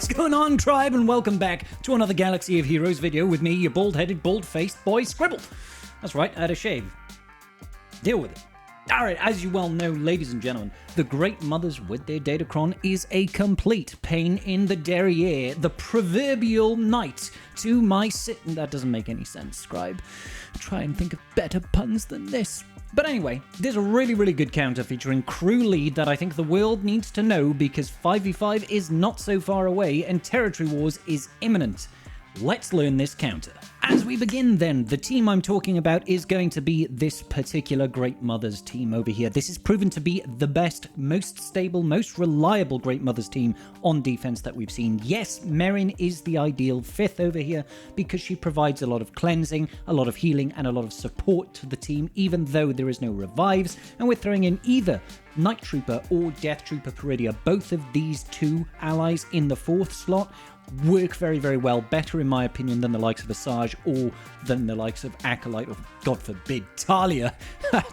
What's going on, tribe, and welcome back to another Galaxy of Heroes video with me, your bald-headed, bald-faced boy Scribble. That's right, I had a shave. Deal with it. Alright, as you well know, ladies and gentlemen, the Great Mothers with their Datacron is a complete pain in the derriere, the proverbial knight to my that doesn't make any sense, scribe. Try and think of better puns than this. But anyway, there's a really good counter featuring crew lead that I think the world needs to know because 5v5 is not so far away and territory wars is imminent. Let's learn this counter. As we begin then, the team I'm talking about is going to be this particular Great Mothers team over here. This is proven to be the best, most stable, most reliable Great Mothers team on defense that we've seen. Yes, Merrin is the ideal fifth over here because she provides a lot of cleansing, a lot of healing, and a lot of support to the team, even though there is no revives, and we're throwing in either Night Trooper or Death Trooper Peridea. Both of these two allies in the fourth slot work very well, better in my opinion than the likes of Asajj or than the likes of Acolyte or, God forbid, Talia.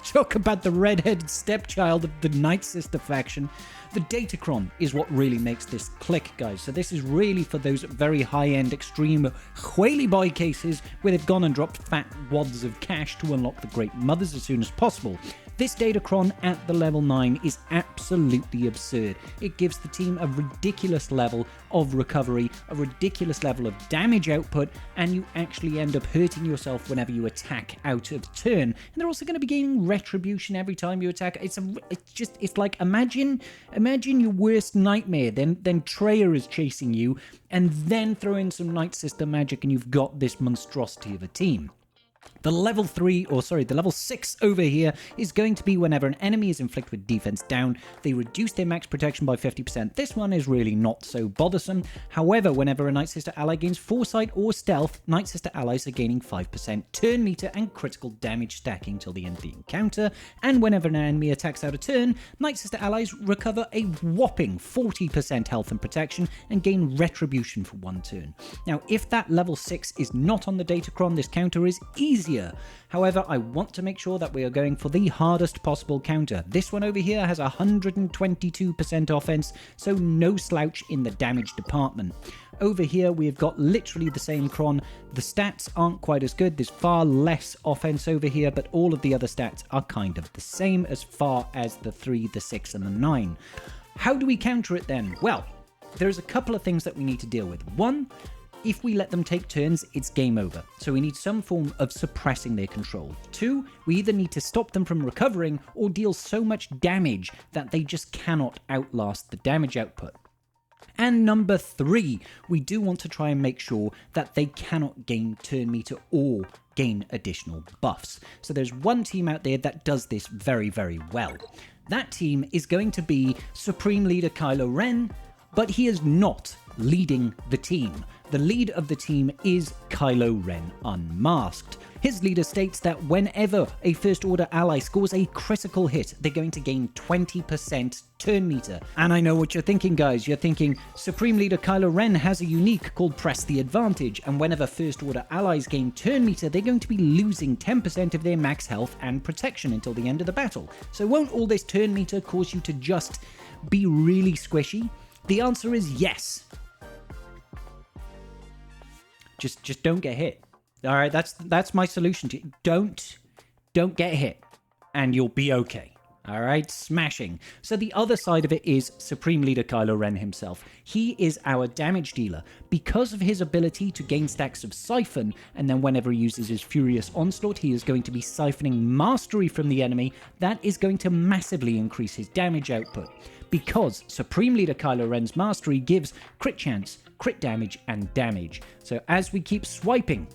Talk about the redheaded stepchild of the Night Sister faction. The Datacron is what really makes this click, guys. So this is really for those very high-end, extreme whaley boy cases where they've gone and dropped fat wads of cash to unlock the Great Mothers as soon as possible. This Datacron at the level 9 is absolutely absurd. It gives the team a ridiculous level of recovery, a ridiculous level of damage output, and you actually end up hurting yourself whenever you attack out of turn. And they're also going to be gaining retribution every time you attack. It's like imagine your worst nightmare, then Traya is chasing you, and then throw in some Night Sister magic and you've got this monstrosity of a team. The level 6 over here is going to be whenever an enemy is inflicted with defense down, they reduce their max protection by 50%. This one is really not so bothersome. However, whenever a Night Sister ally gains Foresight or Stealth, Night Sister allies are gaining 5% turn meter and critical damage stacking till the end of the encounter. And whenever an enemy attacks out of turn, Night Sister allies recover a whopping 40% health and protection and gain retribution for 1 turn. Now, if that level 6 is not on the Datacron, this counter is easier. However, I want to make sure that we are going for the hardest possible counter. This one over here has 122% offense, so no slouch in the damage department. Over here, we've got literally the same cron. The stats aren't quite as good. There's far less offense over here, but all of the other stats are kind of the same as far as the 3, the 6, and the 9. How do we counter it then? Well, there's a couple of things that we need to deal with. One, if we let them take turns, it's game over. So we need some form of suppressing their control. 2, we either need to stop them from recovering or deal so much damage that they just cannot outlast the damage output. And number 3, we do want to try and make sure that they cannot gain turn meter or gain additional buffs. So there's one team out there that does this very well. That team is going to be Supreme Leader Kylo Ren, but he is not leading the team. The lead of the team is Kylo Ren Unmasked. His leader states that whenever a First Order ally scores a critical hit, they're going to gain 20% turn meter. And I know what you're thinking, guys. You're thinking, Supreme Leader Kylo Ren has a unique called Press the Advantage, and whenever First Order allies gain turn meter, they're going to be losing 10% of their max health and protection until the end of the battle. So won't all this turn meter cause you to just be really squishy? The answer is yes. Just don't get hit. All right, that's my solution to it. Don't get hit, and you'll be okay. All right, smashing. So the other side of it is Supreme Leader Kylo Ren himself. He is our damage dealer. Because of his ability to gain stacks of Siphon, and then whenever he uses his Furious Onslaught, he is going to be siphoning Mastery from the enemy. That is going to massively increase his damage output. Because Supreme Leader Kylo Ren's Mastery gives crit chance, crit damage, and damage. So as we keep swiping,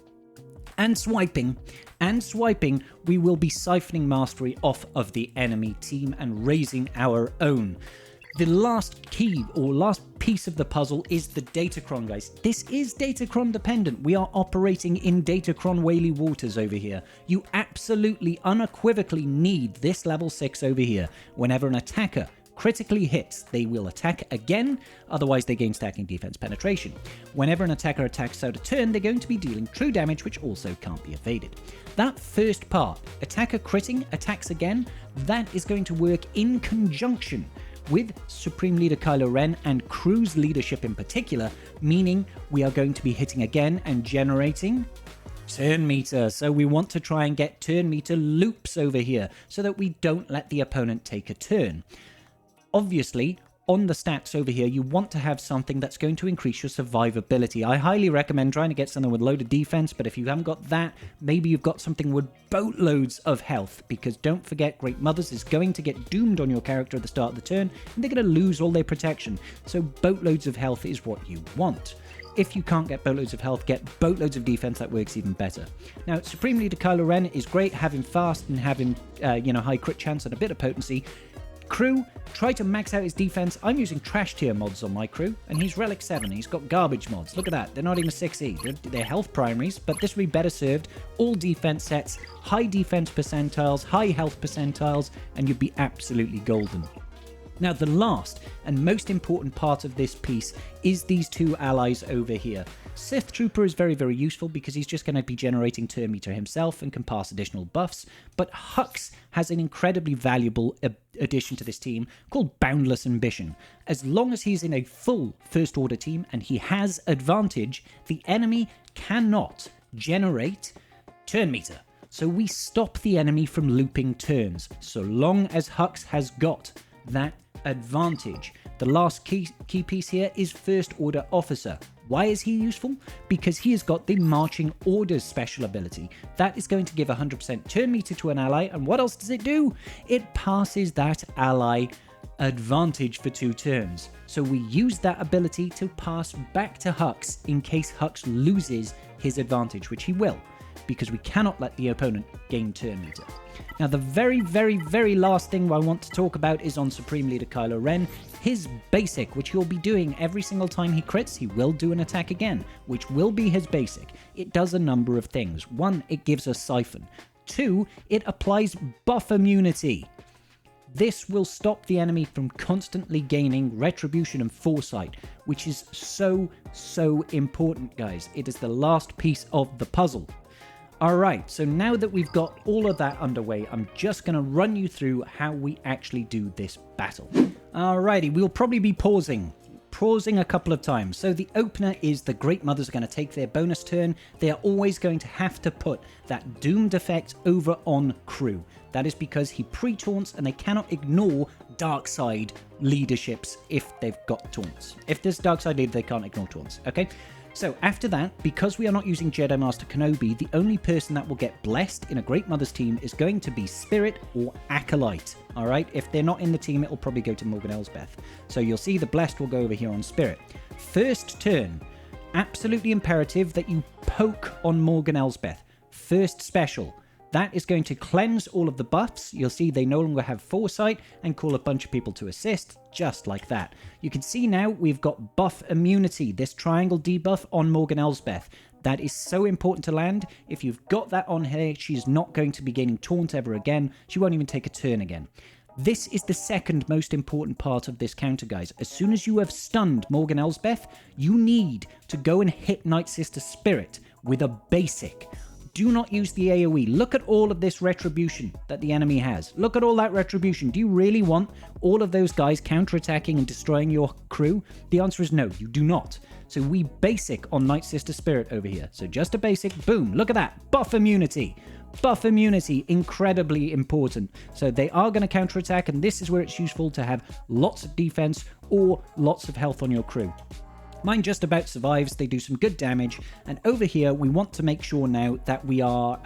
and swiping, and swiping, we will be siphoning Mastery off of the enemy team and raising our own. The last key, or last piece of the puzzle, is the Datacron, guys. This is Datacron dependent. We are operating in Datacron whaley waters over here. You absolutely, unequivocally need this level 6 over here. Whenever an attacker critically hits, they will attack again, otherwise they gain stacking defense penetration. Whenever an attacker attacks out of turn, they're going to be dealing true damage, which also can't be evaded. That first part, attacker critting, attacks again, that is going to work in conjunction with Supreme Leader Kylo Ren and crew's leadership in particular, meaning we are going to be hitting again and generating turn meter. So we want to try and get turn meter loops over here so that we don't let the opponent take a turn. Obviously, on the stats over here, you want to have something that's going to increase your survivability. I highly recommend trying to get something with load of defense, but if you haven't got that, maybe you've got something with boatloads of health, because don't forget, Great Mothers is going to get doomed on your character at the start of the turn, and they're going to lose all their protection. So boatloads of health is what you want. If you can't get boatloads of health, get boatloads of defense. That works even better. Now, Supreme Leader Kylo Ren is great, having fast and having, high crit chance and a bit of potency. Crew, try to max out his defense. I'm using trash tier mods on my crew, and he's Relic 7. He's got garbage mods. Look at that. They're not even 6E. They're health primaries, but this would be better served. All defense sets, high defense percentiles, high health percentiles, and you'd be absolutely golden. Now, the last and most important part of this piece is these two allies over here. Sith Trooper is very, very useful because he's just going to be generating turn meter himself and can pass additional buffs, but Hux has an incredibly valuable addition to this team called Boundless Ambition. As long as he's in a full First Order team and he has advantage, the enemy cannot generate turn meter. So we stop the enemy from looping turns, so long as Hux has got that advantage. The last key piece here is First Order Officer. Why is he useful? Because he has got the Marching Orders special ability. That is going to give 100% turn meter to an ally, and what else does it do? It passes that ally advantage for 2 turns. So we use that ability to pass back to Hux in case Hux loses his advantage, which he will, because we cannot let the opponent gain turn meter. Now, the very, very, very last thing I want to talk about is on Supreme Leader Kylo Ren. His basic, which he'll be doing every single time he crits, he will do an attack again, which will be his basic. It does a number of things. 1, it gives us Siphon. 2, it applies buff immunity. This will stop the enemy from constantly gaining Retribution and Foresight, which is so, so important, guys. It is the last piece of the puzzle. Alright, so now that we've got all of that underway, I'm just going to run you through how we actually do this battle. Alrighty, we'll probably be pausing a couple of times. So the opener is the Great Mothers are going to take their bonus turn. They are always going to have to put that doomed effect over on crew. That is because he pre-taunts and they cannot ignore dark side leaderships if they've got taunts. If there's dark side leader, they can't ignore taunts, okay? So after that, because we are not using Jedi Master Kenobi, the only person that will get blessed in a Great Mother's team is going to be Spirit or Acolyte. Alright, if they're not in the team, it will probably go to Morgan Elsbeth. So you'll see the blessed will go over here on Spirit. First turn, absolutely imperative that you poke on Morgan Elsbeth. First special. That is going to cleanse all of the buffs. You'll see they no longer have Foresight and call a bunch of people to assist, just like that. You can see now we've got buff immunity, this triangle debuff on Morgan Elsbeth. That is so important to land. If you've got that on her, she's not going to be gaining taunt ever again. She won't even take a turn again. This is the second most important part of this counter, guys. As soon as you have stunned Morgan Elsbeth, you need to go and hit Night Sister Spirit with a basic. Do not use the AoE. Look at all of this retribution that the enemy has. Look at all that retribution. Do you really want all of those guys counterattacking and destroying your crew? The answer is no, you do not. So we basic on Night Sister Spirit over here. So just a basic, boom, look at that. Buff immunity. Buff immunity, incredibly important. So they are going to counterattack, and this is where it's useful to have lots of defense or lots of health on your crew. Mine just about survives, they do some good damage, and over here we want to make sure now that we are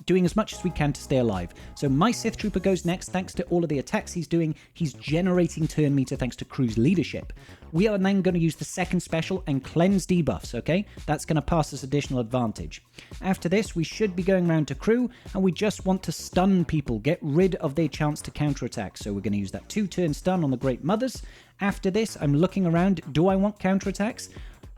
doing as much as we can to stay alive. So my Sith Trooper goes next. Thanks to all of the attacks he's doing, he's generating turn meter thanks to crew's leadership. We are then going to use the second special and cleanse debuffs, okay? That's going to pass us additional advantage. After this, we should be going around to crew, and we just want to stun people, get rid of their chance to counterattack. So we're going to use that 2-turn stun on the Great Mothers. After this, I'm looking around. Do I want counterattacks?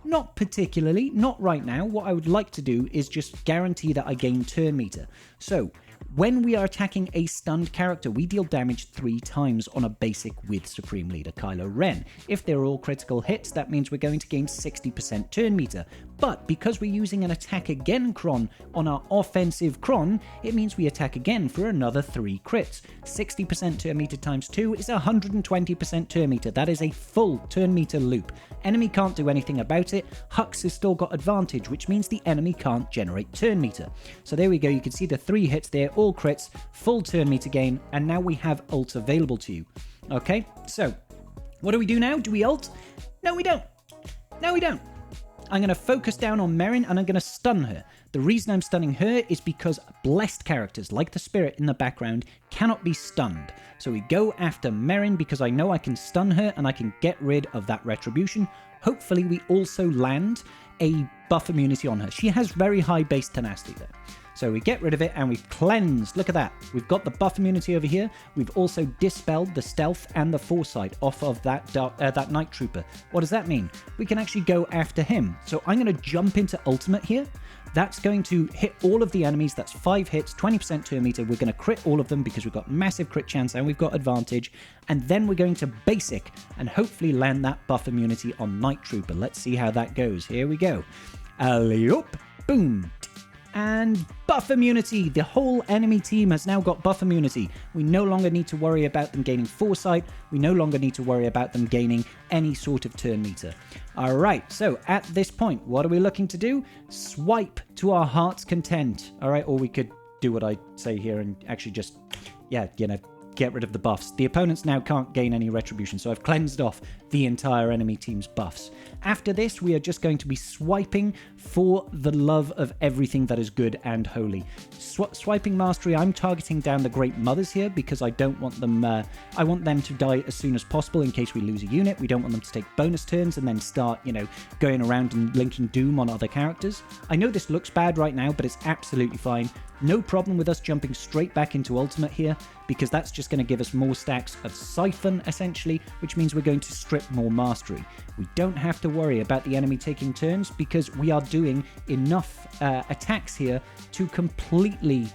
Not particularly, not right now. What I would like to do is just guarantee that I gain turn meter. So, when we are attacking a stunned character, we deal damage 3 times on a basic with Supreme Leader Kylo Ren. If they're all critical hits, that means we're going to gain 60% turn meter. But because we're using an attack again cron on our offensive cron, it means we attack again for another 3 crits. 60% turn meter times 2 is 120% turn meter. That is a full turn meter loop. Enemy can't do anything about it. Hux has still got advantage, which means the enemy can't generate turn meter. So there we go. You can see the 3 hits there, all crits, full turn meter gain, and now we have ult available to you. Okay, so what do we do now? Do we ult? No, we don't. No, we don't. I'm going to focus down on Merrin and I'm going to stun her. The reason I'm stunning her is because blessed characters like the Spirit in the background cannot be stunned. So we go after Merrin because I know I can stun her and I can get rid of that retribution. Hopefully we also land a buff immunity on her. She has very high base tenacity though. So we get rid of it and we've cleansed. Look at that. We've got the buff immunity over here. We've also dispelled the stealth and the foresight off of that Night Trooper. What does that mean? We can actually go after him. So I'm going to jump into ultimate here. That's going to hit all of the enemies. That's 5 hits, 20% turn meter. We're going to crit all of them because we've got massive crit chance and we've got advantage. And then we're going to basic and hopefully land that buff immunity on Night Trooper. Let's see how that goes. Here we go. Alley-oop. Boom. And buff immunity. The whole enemy team has now got buff immunity. We no longer need to worry about them gaining foresight. We no longer need to worry about them gaining any sort of turn meter. All right, so at this point, what are we looking to do? Swipe to our heart's content. All right, or we could do what I say here and actually just, get rid of the buffs. The opponents now can't gain any retribution, so I've cleansed off the entire enemy team's buffs. After this, we are just going to be swiping for the love of everything that is good and holy. Swiping mastery, I'm targeting down the Great Mothers here because I don't want them, I want them to die as soon as possible in case we lose a unit. We don't want them to take bonus turns and then start, going around and linking doom on other characters. I know this looks bad right now, but it's absolutely fine. No problem with us jumping straight back into ultimate here because that's just going to give us more stacks of siphon essentially, which means we're going to strip more mastery. We don't have to worry about the enemy taking turns because we are doing enough attacks here to completely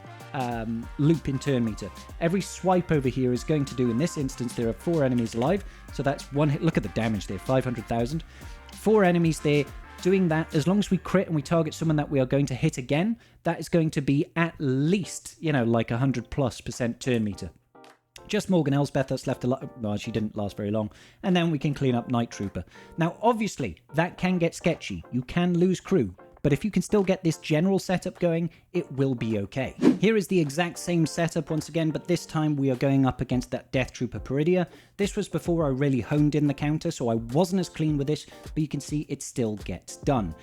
loop in turn meter. Every swipe over here is going to do, in this instance, there are 4 enemies alive, so that's 1 hit. Look at the damage there, 500,000. 4 enemies there. Doing that, as long as we crit and we target someone that we are going to hit again, that is going to be at least, like 100+% turn meter. Just Morgan Elsbeth that's left alive. Well, she didn't last very long. And then we can clean up Night Trooper. Now, obviously, that can get sketchy. You can lose crew. But if you can still get this general setup going, it will be okay. Here is the exact same setup once again, but this time we are going up against that Death Trooper Peridea. This was before I really honed in the counter, so I wasn't as clean with this, but you can see it still gets done.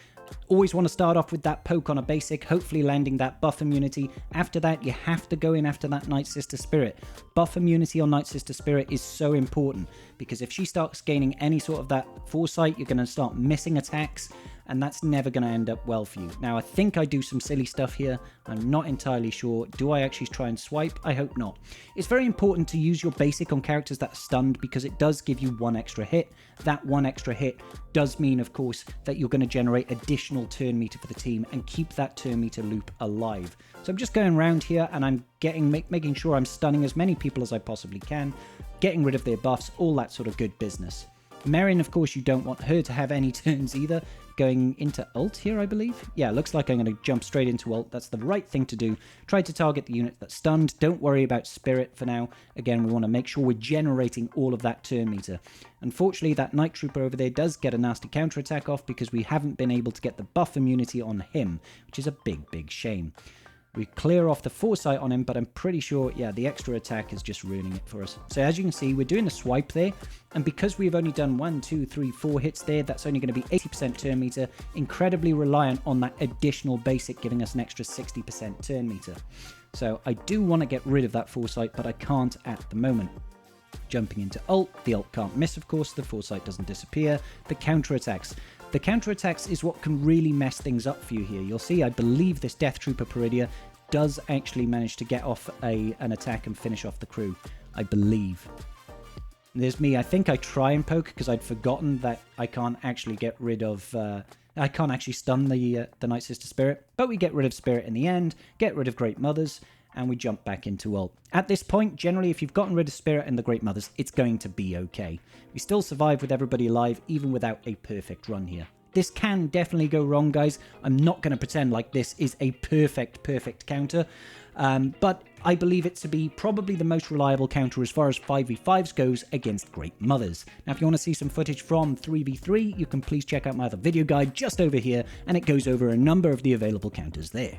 Always want to start off with that poke on a basic, hopefully landing that buff immunity. After that, you have to go in after that Night Sister Spirit. Buff immunity on Night Sister Spirit is so important, because if she starts gaining any sort of that foresight, you're going to start missing attacks, and that's never going to end up well for you. Now, I think I do some silly stuff here. I'm not entirely sure. Do I actually try and swipe? I hope not. It's very important to use your basic on characters that are stunned because it does give you 1 extra hit. That 1 extra hit does mean, of course, that you're going to generate additional turn meter for the team and keep that turn meter loop alive. So I'm just going around here and I'm making sure I'm stunning as many people as I possibly can, getting rid of their buffs, all that sort of good business. Merrin, of course, you don't want her to have any turns either. Going into ult here, I believe. Yeah, looks like I'm going to jump straight into ult. That's the right thing to do. Try to target the unit that's stunned. Don't worry about Spirit for now. Again, we want to make sure we're generating all of that turn meter. Unfortunately, that Night Trooper over there does get a nasty counterattack off because we haven't been able to get the buff immunity on him, which is a big, big shame. We clear off the foresight on him, but I'm pretty sure, yeah, the extra attack is just ruining it for us. So as you can see, we're doing a swipe there, and because we've only done 1, 2, 3, 4 hits there, that's only going to be 80% turn meter, incredibly reliant on that additional basic giving us an extra 60% turn meter. So I do want to get rid of that foresight, but I can't at the moment. Jumping into ult, the ult can't miss, of course, the foresight doesn't disappear, the counterattacks. The counterattacks is what can really mess things up for you here. You'll see, I believe this Death Trooper Peridea does actually manage to get off an attack and finish off the crew. I believe. There's me. I think I try and poke because I'd forgotten that I can't actually get rid of... I can't actually stun the Night Sister Spirit, but we get rid of Spirit in the end, get rid of Great Mothers, and we jump back into ult. At this point, generally, if you've gotten rid of Spirit and the Great Mothers, it's going to be okay. We still survive with everybody alive, even without a perfect run here. This can definitely go wrong, guys. I'm not going to pretend like this is a perfect counter. But I believe it to be probably the most reliable counter as far as 5v5s goes against Great Mothers. Now, if you want to see some footage from 3v3, you can please check out my other video guide just over here, and it goes over a number of the available counters there.